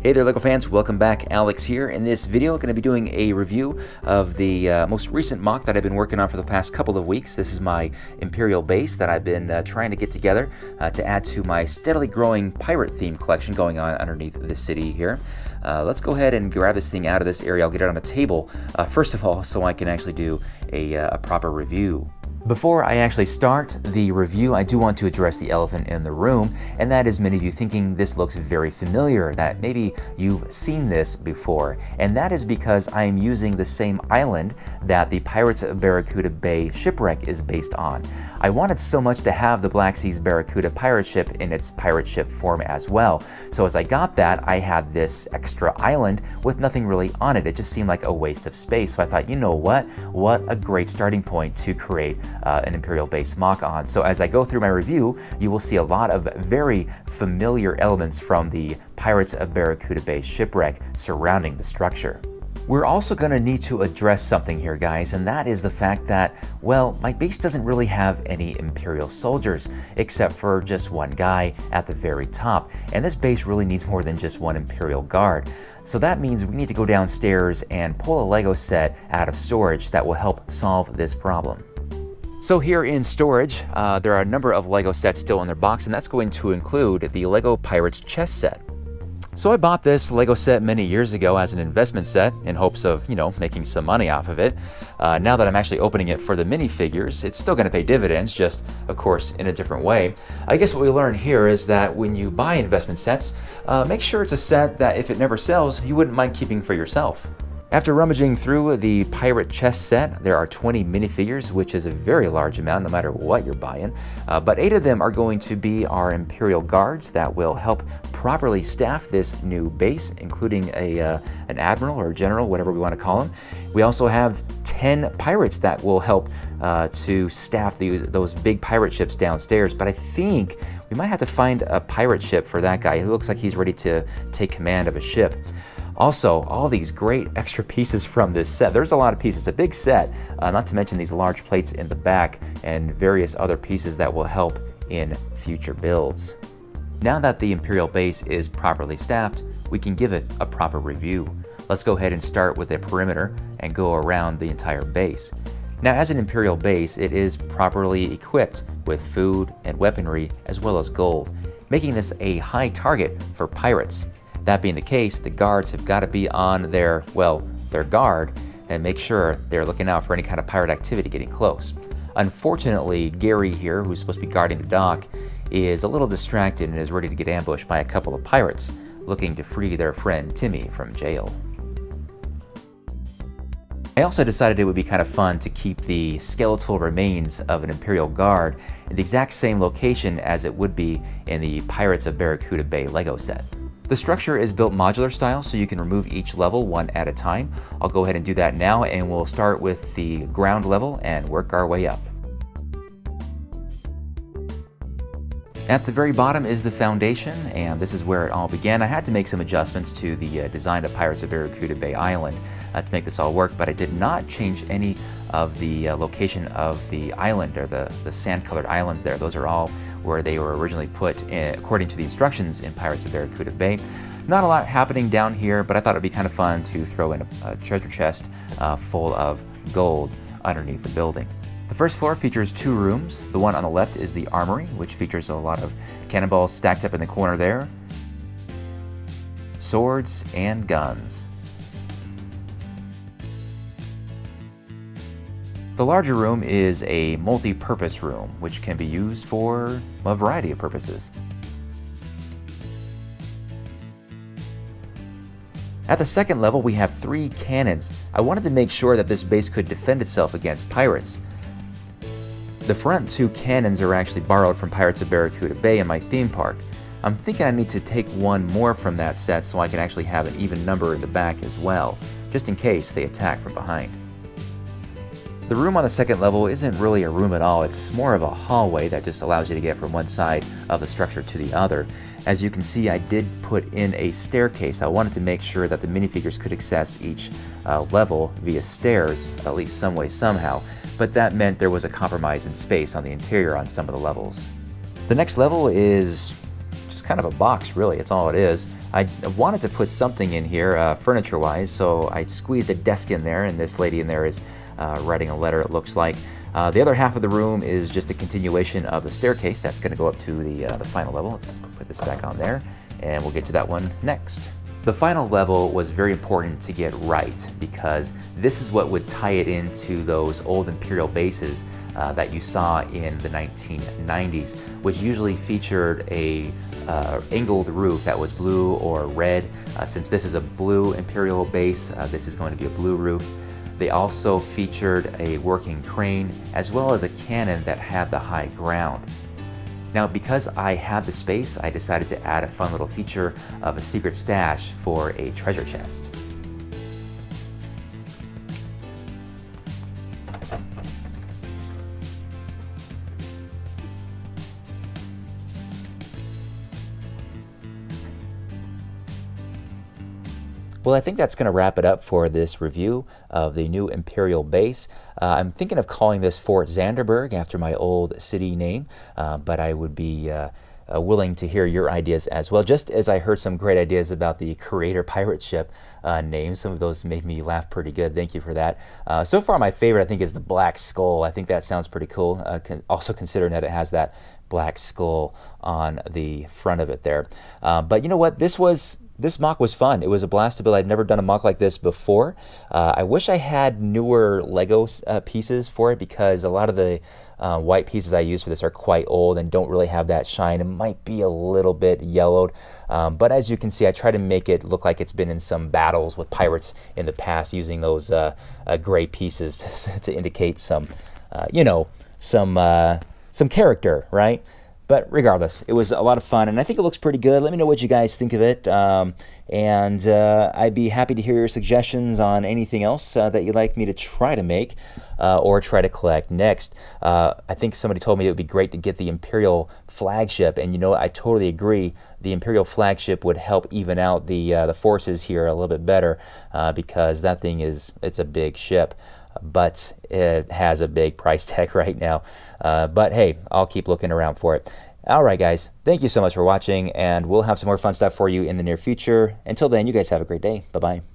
Hey there LEGO fans, welcome back. Alex here. In this video I'm going to be doing a review of the most recent MOC that I've been working on for the past couple of weeks. This is my Imperial Base that I've been trying to get together to add to my steadily growing pirate theme collection going on underneath the city here. Let's go ahead and grab this thing out of this area. I'll get it on a table first of all so I can actually do a proper review. Before I actually start the review, I do want to address the elephant in the room, and that is many of you thinking this looks very familiar, that maybe you've seen this before. And that is because I am using the same island that the Pirates of Barracuda Bay shipwreck is based on. I wanted so much to have the Black Sea's Barracuda pirate ship in its pirate ship form as well. So as I got that, I had this extra island with nothing really on it. It just seemed like a waste of space. So I thought, you know what a great starting point to create an Imperial Base MOC on. So as I go through my review, you will see a lot of very familiar elements from the Pirates of Barracuda Bay shipwreck surrounding the structure. We're also going to need to address something here, guys, and that is the fact that, well, my base doesn't really have any Imperial soldiers, except for just one guy at the very top. And this base really needs more than just one Imperial guard. So that means we need to go downstairs and pull a Lego set out of storage that will help solve this problem. So here in storage, there are a number of Lego sets still in their box, and that's going to include the Lego Pirates chess set. So I bought this Lego set many years ago as an investment set in hopes of, making some money off of it. Now that I'm actually opening it for the minifigures, it's still going to pay dividends, just, of course, in a different way. I guess what we learn here is that when you buy investment sets, make sure it's a set that if it never sells, you wouldn't mind keeping for yourself. After rummaging through the pirate chess set, there are 20 minifigures, which is a very large amount no matter what you're buying. But 8 of them are going to be our Imperial Guards that will help properly staff this new base, including an admiral or a general, whatever we want to call him. We also have 10 pirates that will help to staff those big pirate ships downstairs. But I think we might have to find a pirate ship for that guy. He looks like he's ready to take command of a ship. Also, all these great extra pieces from this set. There's a lot of pieces, a big set, not to mention these large plates in the back and various other pieces that will help in future builds. Now that the Imperial Base is properly staffed, we can give it a proper review. Let's go ahead and start with a perimeter and go around the entire base. Now, as an Imperial Base, it is properly equipped with food and weaponry as well as gold, making this a high target for pirates. That being the case, the guards have got to be on their guard and make sure they're looking out for any kind of pirate activity getting close. Unfortunately, Gary here, who's supposed to be guarding the dock, is a little distracted and is ready to get ambushed by a couple of pirates looking to free their friend Timmy from jail. I also decided it would be kind of fun to keep the skeletal remains of an Imperial Guard in the exact same location as it would be in the Pirates of Barracuda Bay Lego set. The structure is built modular style, so you can remove each level one at a time. I'll go ahead and do that now, and we'll start with the ground level and work our way up. At the very bottom is the foundation, and this is where it all began. I had to make some adjustments to the design of Pirates of Barracuda Bay Island to make this all work, but I did not change any of the location of the island or the sand-colored islands there. Those are all where they were originally put according to the instructions in Pirates of Barracuda Bay. Not a lot happening down here, but I thought it'd be kind of fun to throw in a treasure chest full of gold underneath the building. The first floor features 2 rooms. The one on the left is the armory, which features a lot of cannonballs stacked up in the corner there, swords and guns. The larger room is a multi-purpose room, which can be used for a variety of purposes. At the second level, we have 3 cannons. I wanted to make sure that this base could defend itself against pirates. The front 2 cannons are actually borrowed from Pirates of Barracuda Bay in my theme park. I'm thinking I need to take one more from that set so I can actually have an even number in the back as well, just in case they attack from behind. The room on the second level isn't really a room at all. It's more of a hallway that just allows you to get from one side of the structure to the other. As you can see, I did put in a staircase. I wanted to make sure that the minifigures could access each level via stairs, at least some way, somehow. But that meant there was a compromise in space on the interior on some of the levels. The next level is just kind of a box, really. It's all it is. I wanted to put something in here furniture-wise, so I squeezed a desk in there, and this lady in there is writing a letter, it looks like. The other half of the room is just a continuation of the staircase that's going to go up to the final level. Let's put this back on there, and we'll get to that one next. The final level was very important to get right because this is what would tie it into those old Imperial bases that you saw in the 1990s, which usually featured a angled roof that was blue or red. Since this is a blue Imperial base, this is going to be a blue roof. They also featured a working crane as well as a cannon that had the high ground. Now, because I had the space, I decided to add a fun little feature of a secret stash for a treasure chest. Well, I think that's going to wrap it up for this review of the new Imperial base. I'm thinking of calling this Fort Zanderberg after my old city name, but I would be willing to hear your ideas as well. Just as I heard some great ideas about the Creator pirate ship name, some of those made me laugh pretty good. Thank you for that. So far, my favorite, I think, is the Black Skull. I think that sounds pretty cool, also considering that it has that black skull on the front of it there. But you know what? This MOC was fun. It was a blast to build. I'd never done a MOC like this before. I wish I had newer Lego pieces for it because a lot of the white pieces I use for this are quite old and don't really have that shine. It might be a little bit yellowed, but as you can see, I try to make it look like it's been in some battles with pirates in the past using those gray pieces to indicate some, you know, some character, right? But regardless, it was a lot of fun, and I think it looks pretty good. Let me know what you guys think of it, and I'd be happy to hear your suggestions on anything else that you'd like me to try to make or try to collect next. I think somebody told me it would be great to get the Imperial flagship, and you know, I totally agree. The Imperial flagship would help even out the forces here a little bit better because that thing it's a big ship. But it has a big price tag right now. But hey, I'll keep looking around for it. All right, guys, thank you so much for watching, and we'll have some more fun stuff for you in the near future. Until then, you guys have a great day. Bye-bye.